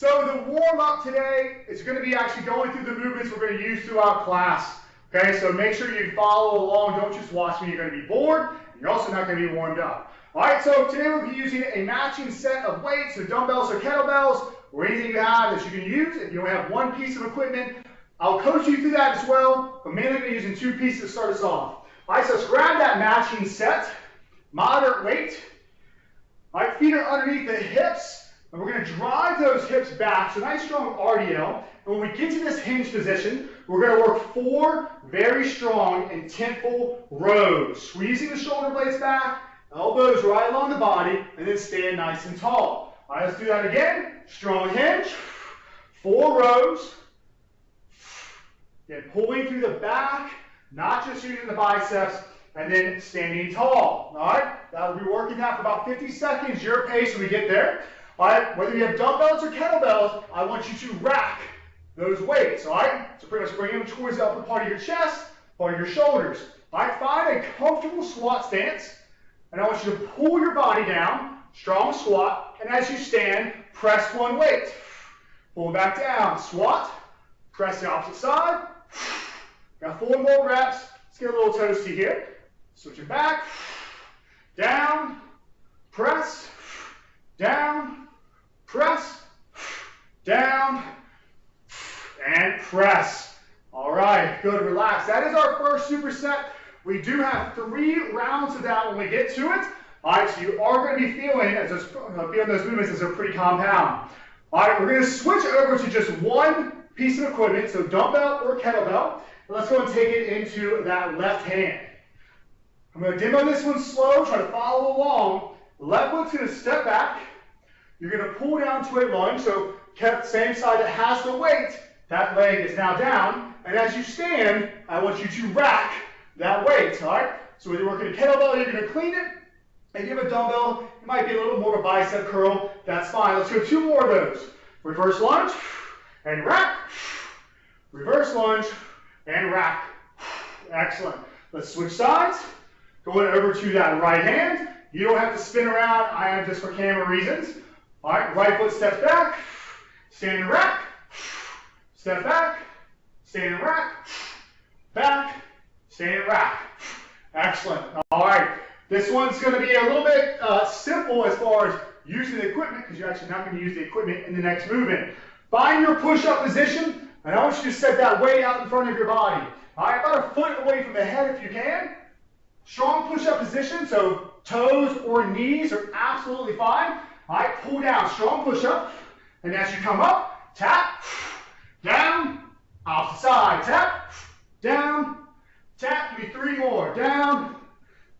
So the warm-up today is going to be actually going through the movements we're going to use throughout class. Okay, so make sure you follow along. Don't just watch me. You're going to be bored. And you're also not going to be warmed up. All right, so today we'll be using a matching set of weights, so dumbbells or kettlebells, or anything you have that you can use. If you only have one piece of equipment, I'll coach you through that as well, but mainly we're using two pieces to start us off. All right, so let's grab that matching set, moderate weight. All right, feet are underneath the hips, and we're going to drive those hips back, so nice strong RDL. And when we get to this hinge position, we're going to work 4 very strong intentful rows, squeezing the shoulder blades back, elbows right along the body, and then stand nice and tall. All right, let's do that again. Strong hinge, 4 rows. Again, pulling through the back, not just using the biceps, and then standing tall. All right, that'll be working that for about 50 seconds, your pace when we get there. All right, whether you have dumbbells or kettlebells, I want you to rack those weights. All right, so pretty much bring them towards the upper part of your chest, part of your shoulders. All right, find a comfortable squat stance, and I want you to pull your body down, strong squat, and as you stand, press one weight. Pull back down, squat, press the opposite side. Got 4 more reps. Let's get a little toasty here. Switch it back, down, press, down, press, down, and press. All right, good, relax. That is our first superset. We do have 3 rounds of that when we get to it. All right, so you are going to be feeling those movements as they're pretty compound. All right, we're going to switch over to just one piece of equipment, so dumbbell or kettlebell. And let's go and take it into that left hand. I'm going to demo this one slow, try to follow along. Left foot's going to step back. You're going to pull down to a lunge, so kept same side that has the weight, that leg is now down. And as you stand, I want you to rack that weight, all right? So whether you're working a kettlebell, you're going to clean it. If you have a dumbbell, it might be a little more of a bicep curl. That's fine. Let's go 2 more of those. Reverse lunge and rack. Reverse lunge and rack. Excellent. Let's switch sides. Going over to that right hand. You don't have to spin around. I am just for camera reasons. All right, right foot steps back. Stand and rack. Step back. Stand and rack. Back. Stand and rack. Excellent. All right. This one's going to be a little bit simple as far as using the equipment, because you're actually not going to use the equipment in the next movement. Find your push-up position, and I want you to set that weight out in front of your body. All right, about a foot away from the head if you can. Strong push-up position, so toes or knees are absolutely fine. All right, pull down, strong push-up, and as you come up, tap, down, opposite side, tap, down, tap. Give me 3 more, down,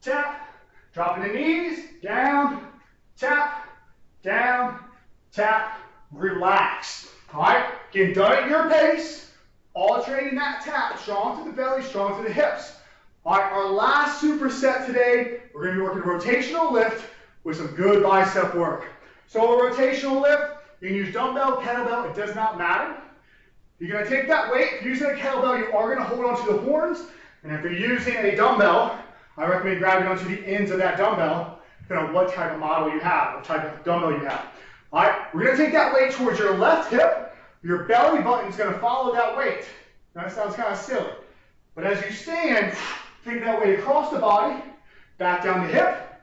tap, dropping the knees, down, tap, relax. All right, again, done at your pace, alternating that tap, strong to the belly, strong to the hips. All right, our last superset today, we're going to be working rotational lift with some good bicep work. So a rotational lift, you can use dumbbell, kettlebell, it does not matter. You're going to take that weight. If you're using a kettlebell, you are going to hold onto the horns, and if you're using a dumbbell, I recommend grabbing onto the ends of that dumbbell, depending on what type of model you have, what type of dumbbell you have. All right, we're going to take that weight towards your left hip. Your belly button is going to follow that weight. Now, that sounds kind of silly. But as you stand, take that weight across the body, back down the hip,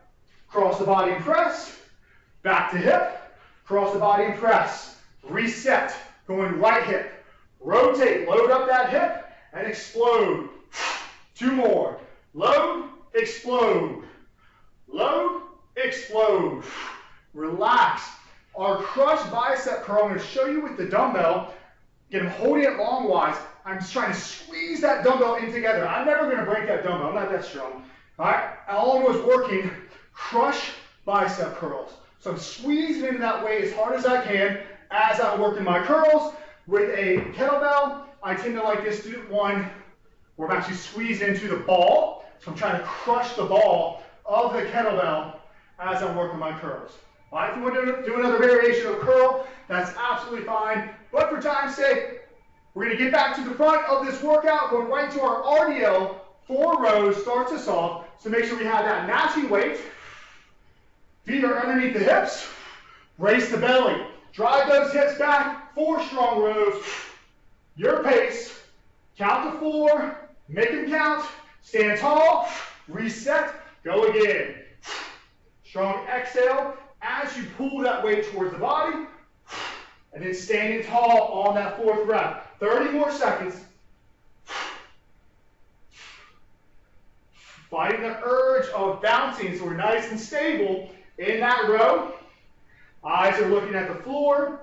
cross the body and press, back to hip, cross the body and press. Reset, going right hip. Rotate, load up that hip, and explode. 2 more. Load, explode. Load, explode. Relax. Our crushed bicep curl, I'm going to show you with the dumbbell. Again, I'm holding it long-wise. I'm just trying to squeeze that dumbbell in together. I'm never going to break that dumbbell. I'm not that strong. All right? All I was working crush bicep curls. So I'm squeezing into that weight as hard as I can as I'm working my curls. With a kettlebell, I tend to like this one where I'm actually squeezed into the ball. So I'm trying to crush the ball of the kettlebell as I'm working my curls. All right, if you want to do another variation of curl, that's absolutely fine. But for time's sake, we're going to get back to the front of this workout, going right to our RDL. 4 rows starts us off. So make sure we have that matching weight. Feet are underneath the hips. Brace the belly. Drive those hips back, 4 strong rows. Your pace. Count to 4, make them count. Stand tall, reset, go again. Strong exhale as you pull that weight towards the body. And then standing tall on that 4th rep. 30 more seconds. Fighting the urge of bouncing so we're nice and stable in that row. Eyes are looking at the floor.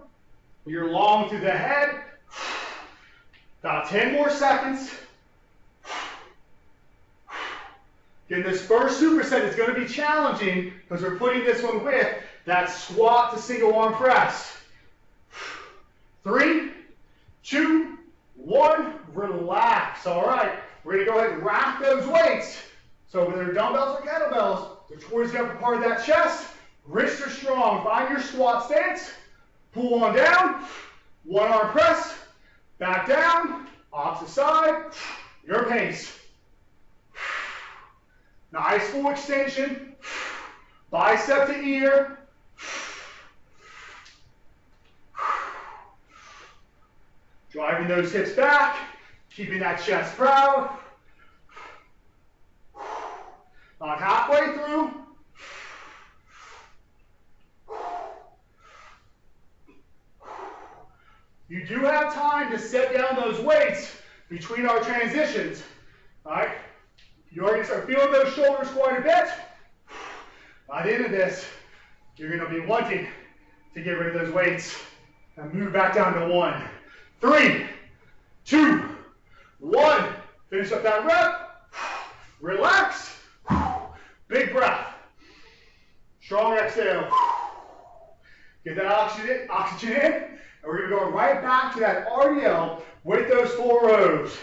You're long through the head. About 10 more seconds. Again, this first superset is going to be challenging because we're putting this one with that squat to single arm press. 3, 2, 1, relax. All right, we're going to go ahead and rack those weights. So whether they're dumbbells or kettlebells, they're towards the upper part of that chest. Wrists are strong. Find your squat stance. Pull on down. 1 arm press. Back down. Opposite side. Your pace. Nice full extension. Bicep to ear. Driving those hips back. Keeping that chest proud. About halfway through. You do have time to set down those weights between our transitions. All right? You're going to start feeling those shoulders quite a bit. By the end of this, you're going to be wanting to get rid of those weights and move back down to 1. 3, 2, 1. Finish up that rep. Relax. Big breath. Strong exhale. Get that oxygen in. And we're going to go right back to that RDL with those 4 rows.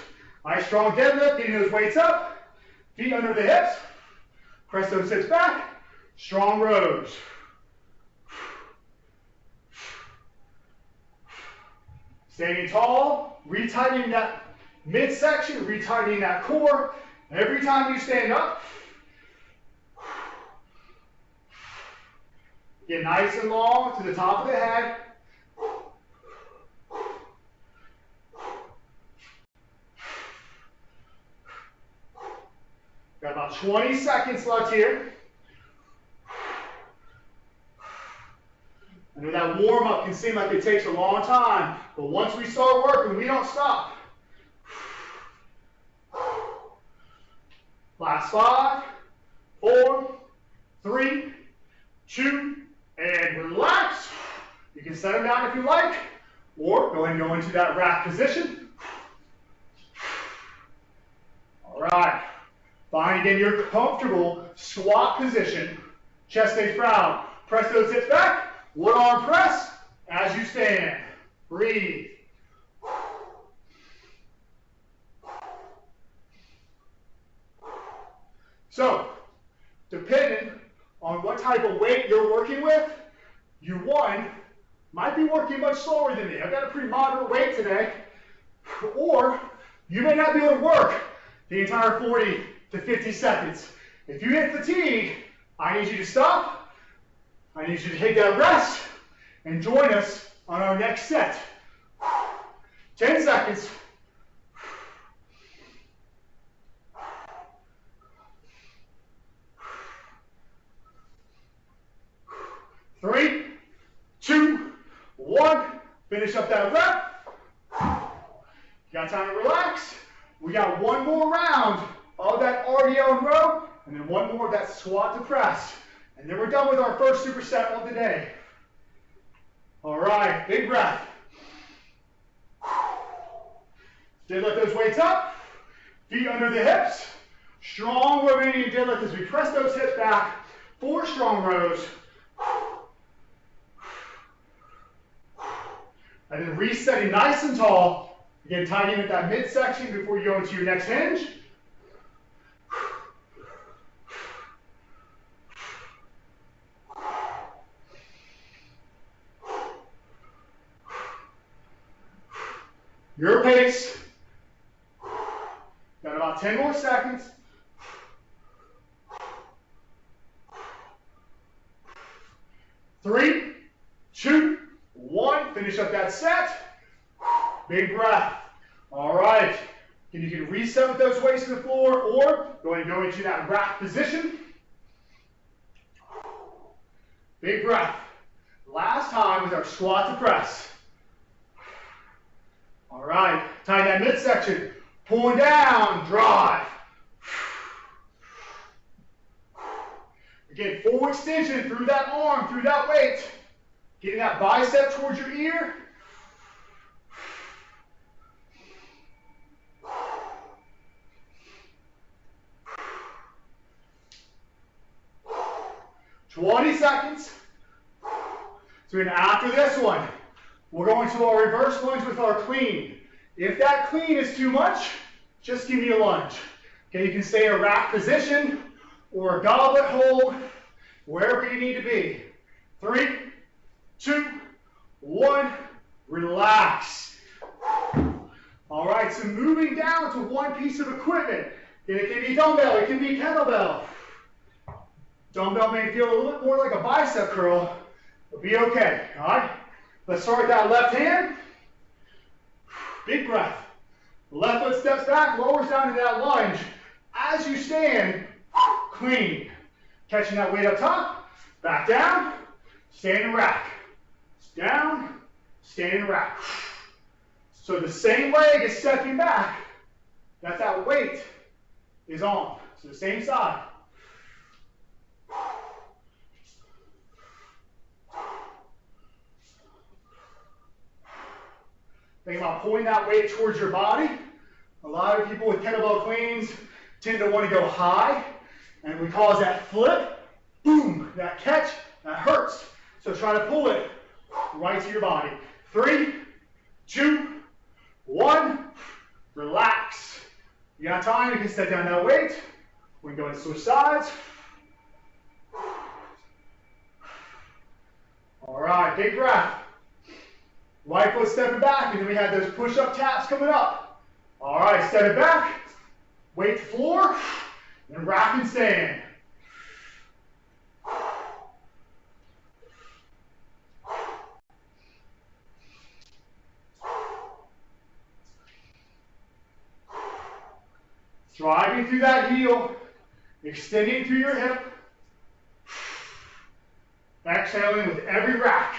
Nice strong deadlift, getting those weights up. Feet under the hips. Press those hips back. Strong rows. Standing tall, retightening that midsection, retightening that core. Every time you stand up, get nice and long to the top of the head. Got about 20 seconds left here. I know that warm-up can seem like it takes a long time, but once we start working, we don't stop. Last 5, 4, 3, 2, and relax. You can set them down if you like, or go ahead and go into that rack position. All right. Find again your comfortable squat position. Chest stays proud. Press those hips back. 1 arm press as you stand. Breathe. So, depending on what type of weight you're working with, you, one, might be working much slower than me. I've got a pretty moderate weight today. Or, you may not be able to work the entire 40 to 50 seconds. If you hit fatigue, I need you to stop. I need you to take that rest and join us on our next set. 10 seconds. 3, 2, 1. Finish up that rep. You got time to relax. We got 1 more round of that RDL and row, and then 1 more of that squat to press. And then we're done with our first superset of the day. All right, big breath. Deadlift those weights up, feet under the hips. Strong Romanian deadlift as we press those hips back. 4 strong rows. And then resetting nice and tall. Again, tightening at that midsection before you go into your next hinge. Your pace. Got about 10 more seconds. 3, 2, 1. up that set. Big breath. All right. And you can reset with those weights to the floor or go into that rack position. Big breath. Last time with our squat to press. All right. Tighten that midsection. Pulling down, drive. Again, full extension through that arm, through that weight. Getting that bicep towards your ear. "20 seconds. So then after this one, we'll go into our reverse lunge with our clean. If that clean is too much, just give me a lunge. Okay, you can stay in a rack position or a goblet hold, wherever you need to be. 3, 2, 1, relax. All right, so moving down to one piece of equipment. It can be dumbbell, it can be kettlebell. Dumbbell may feel a little bit more like a bicep curl, but be okay, all right? Let's start with that left hand. Big breath. Left foot steps back, lowers down to that lunge. As you stand, clean. Catching that weight up top, back down, stand rack. Down, stand rack. So the same leg is stepping back, that weight is on. So the same side. Think about pulling that weight towards your body. A lot of people with kettlebell cleans tend to want to go high, and we cause that flip, boom, that catch, that hurts. So try to pull it right to your body. 3, 2, 1, relax. You got time, you can set down that weight. We can go and switch sides. All right, big breath. Right foot stepping back, and then we have those push-up taps coming up. All right, step it back, weight to floor, and rack and stand. Driving through that heel, extending through your hip. Exhaling with every rack.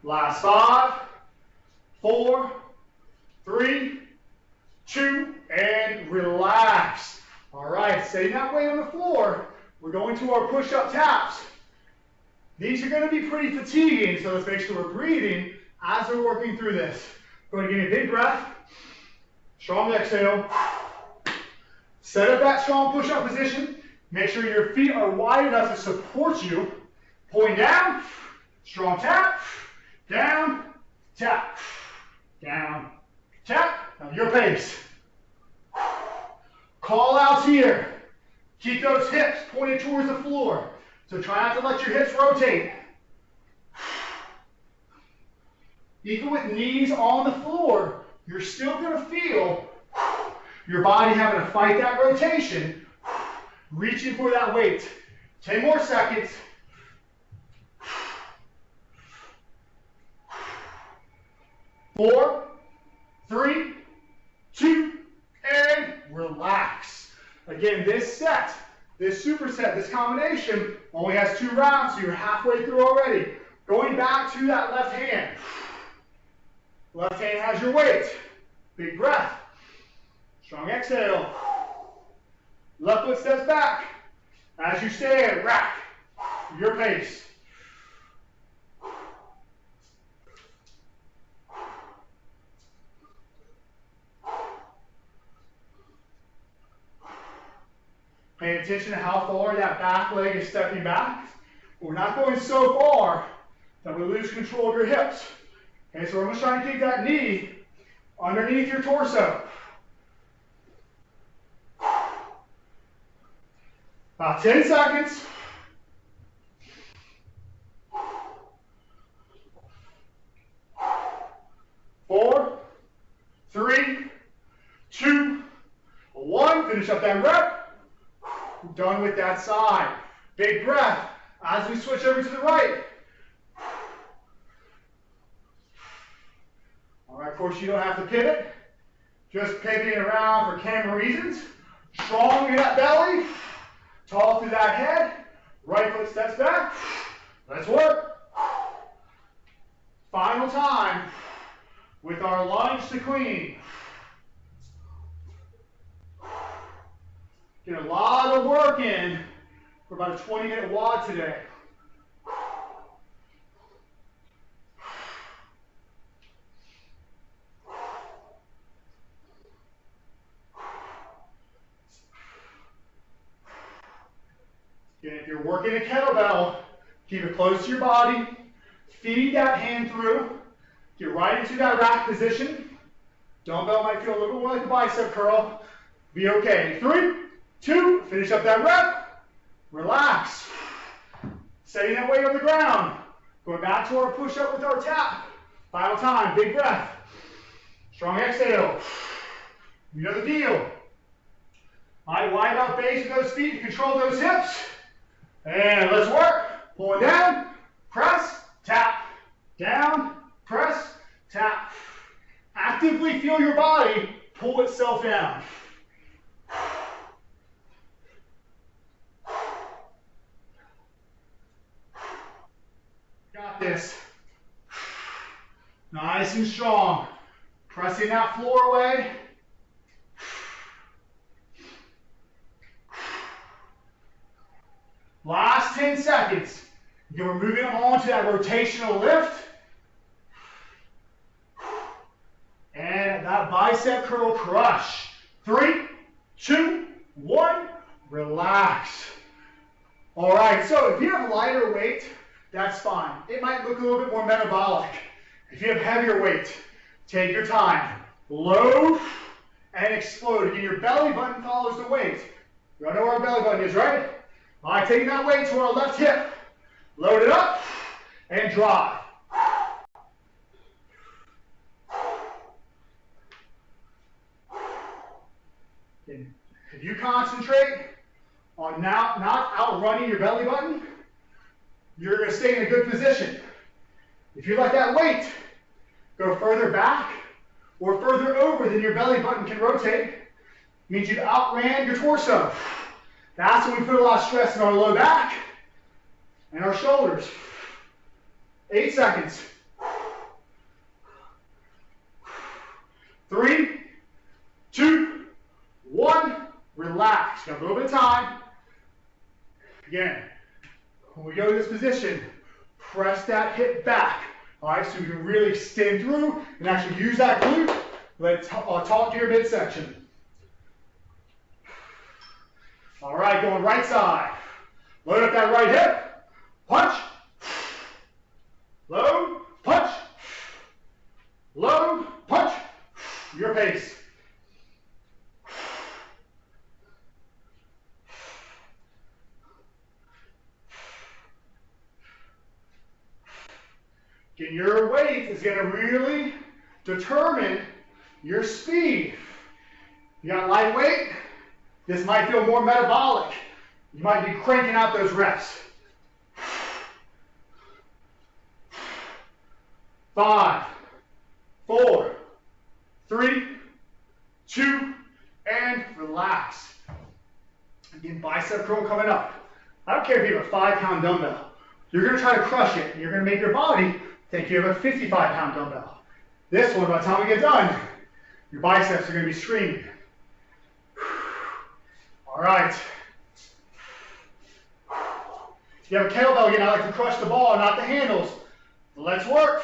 Last 5, 4, 3, 2, and relax. All right, setting that weight on the floor. We're going to our push-up taps. These are going to be pretty fatiguing, so let's make sure we're breathing as we're working through this. Go ahead and give me a big breath. Strong exhale. Set up that strong push-up position. Make sure your feet are wide enough to support you. Pulling down, strong tap. Down, tap, down, tap. Now your pace. Call outs here. Keep those hips pointed towards the floor. So try not to let your hips rotate. Even with knees on the floor, you're still going to feel your body having to fight that rotation, reaching for that weight. 10 more seconds. 4, 3, 2, and relax. Again, this set, this superset, this combination only has 2 rounds, so you're halfway through already. Going back to that left hand. Left hand has your weight. Big breath. Strong exhale. Left foot steps back. As you stand, rack. Your pace. Pay attention to how far that back leg is stepping back. We're not going so far that we lose control of your hips. Okay, so we're just trying to keep that knee underneath your torso. About 10 seconds. 4, 3, 2, up that rep. Done with that side. Big breath as we switch over to the right. All right, of course, you don't have to pivot. Just pivoting around for camera reasons. Strong in that belly. Tall through that head. Right foot steps back. Let's work. Final time with our lunge to clean. Get a lot of work in for about a 20-minute WOD today. Again, if you're working a kettlebell, keep it close to your body. Feed that hand through. Get right into that rack position. Dumbbell might feel a little more like a bicep curl. Be okay. 3, 2, finish up that rep. Relax. Setting that weight on the ground. Going back to our push-up with our tap. Final time, big breath. Strong exhale. You know the deal. All right, wide out base with those feet to control those hips. And let's work. Pulling down, press, tap. Down, press, tap. Actively feel your body pull itself down. Got this. Nice and strong. Pressing that floor away. Last 10 seconds. You're moving on to that rotational lift. And that bicep curl crush. 3, 2, 1, relax. All right, so if you have lighter weight, that's fine. It might look a little bit more metabolic. If you have heavier weight, take your time. Load and explode. Again, your belly button follows the weight. You all know where our belly button is, right? All right, taking that weight to our left hip. Load it up and drive. If you concentrate on not outrunning your belly button, you're going to stay in a good position. If you let that weight go further back or further over than your belly button can rotate, it means you've outran your torso. That's when we put a lot of stress in our low back and our shoulders. 8 seconds. 3, 2, 1. Relax. Got a little bit of time. Again, when we go to this position, press that hip back. All right, so you can really extend through and actually use that glute. Let's talk to your midsection. All right, going right side. Load up that right hip. Punch. Load, punch. Load, punch. Your pace. Again, your weight is going to really determine your speed. You got light weight, this might feel more metabolic. You might be cranking out those reps. 5, 4, 3, 2, and relax. Again, bicep curl coming up. I don't care if you have a 5-pound dumbbell. You're going to try to crush it. You're going to make your body think you have a 55-pound dumbbell. This one, by the time we get done, your biceps are going to be screaming. All right. If you have a kettlebell, again, I like to crush the ball, not the handles. Let's work.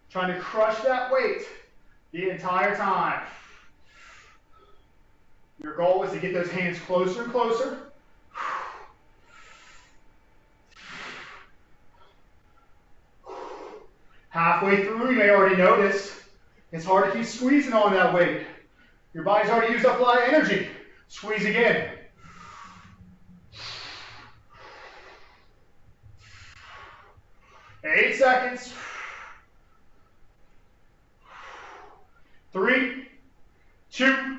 Trying to crush that weight the entire time. Your goal is to get those hands closer and closer. Halfway through, you may already notice, it's hard to keep squeezing on that weight. Your body's already used up a lot of energy. Squeeze again. Eight seconds. 3, 2,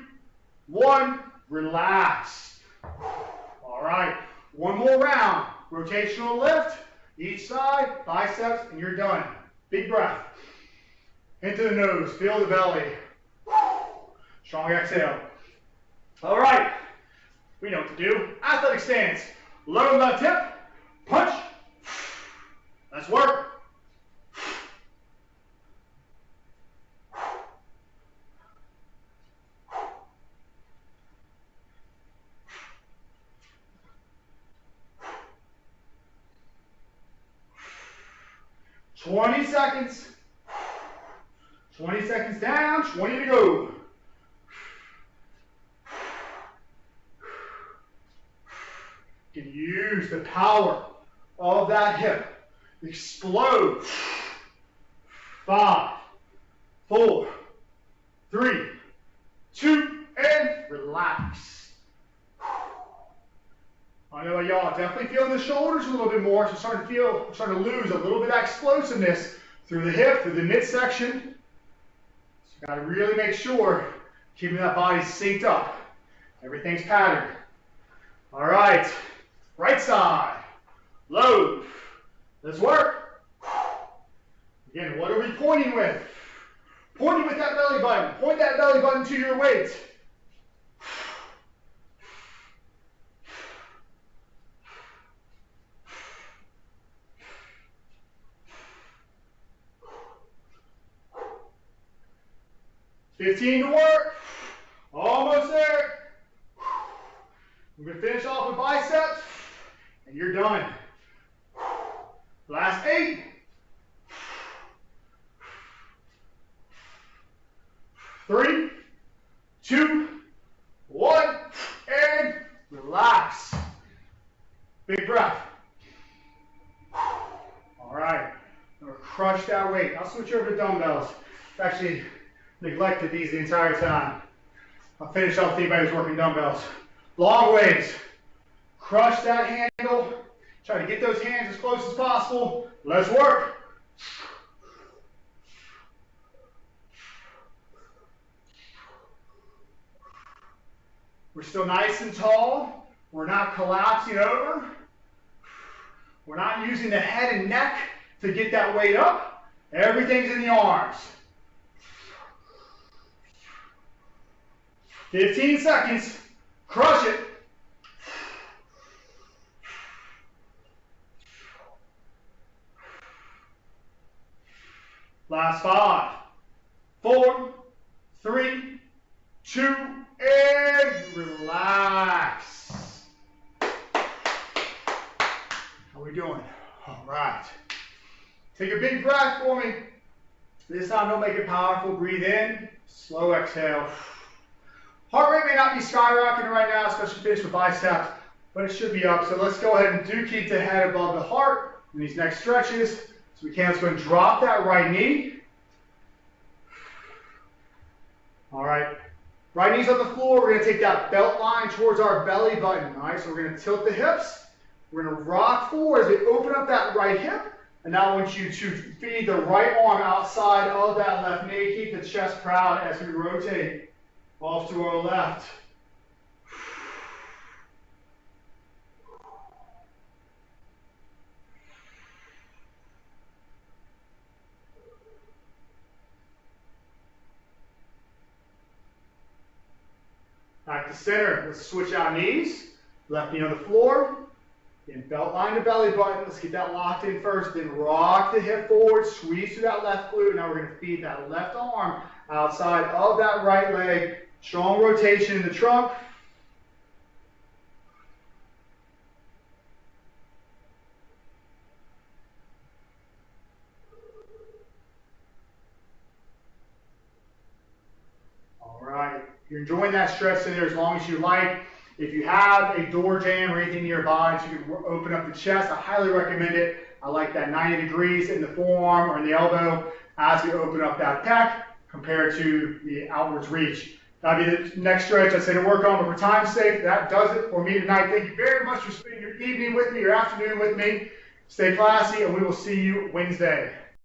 1, relax. All right, one more round. Rotational lift, each side, biceps, and you're done. Big breath. Into the nose, feel the belly. Strong exhale. All right, we know what to do. Athletic stance. Low left hip, punch. Let's work. Seconds. 20 seconds down, 20 to go. You can use the power of that hip. Explode. 5, 4, 3, 2, and relax. I know y'all definitely feeling the shoulders a little bit more, so starting to lose a little bit of explosiveness through the hip, through the midsection. So you got to really make sure keeping that body synced up. Everything's patterned. All right, right side, low. Let's work. Again, what are we pointing with? Pointing with that belly button. Point that belly button to your weight. $15 to work. Almost there. We're going to finish off with biceps, and you're done. Last 8. 3, 2, 1, and relax. Big breath. All right, I'm going to crush that weight. I'll switch over to dumbbells. I've actually neglected these the entire time. I'll finish off with anybody who's working dumbbells. Long ways. Crush that handle. Try to get those hands as close as possible. Let's work. We're still nice and tall. We're not collapsing over. We're not using the head and neck to get that weight up. Everything's in the arms. 15 seconds. Crush it. Last 5, 4, 3, 2, and relax. How we doing? All right. Take a big breath for me. This time, don't make it powerful. Breathe in. Slow exhale. Heart rate may not be skyrocketing right now, especially finished with biceps, but it should be up. So let's go ahead and do keep the head above the heart in these next stretches. So we can. Let's go and drop that right knee. All right. Right knee's on the floor. We're going to take that belt line towards our belly button. All right. So we're going to tilt the hips. We're going to rock forward as we open up that right hip. And now I want you to feed the right arm outside of that left knee. Keep the chest proud as we rotate off to our left. Back to center. Let's switch our knees. Left knee on the floor. Then belt line to belly button. Let's get that locked in first. Then rock the hip forward. Squeeze through that left glute. Now we're going to feed that left arm outside of that right leg. Strong rotation in the trunk. All right. You're enjoying that stretch in there as long as you like. If you have a door jamb or anything nearby so you can open up the chest, I highly recommend it. I like that 90 degrees in the forearm or in the elbow as we open up that pec compared to the outwards reach. That'll be the next stretch I say to work on, but for time's sake, that does it for me tonight. Thank you very much for spending your evening with me, your afternoon with me. Stay classy, and we will see you Wednesday.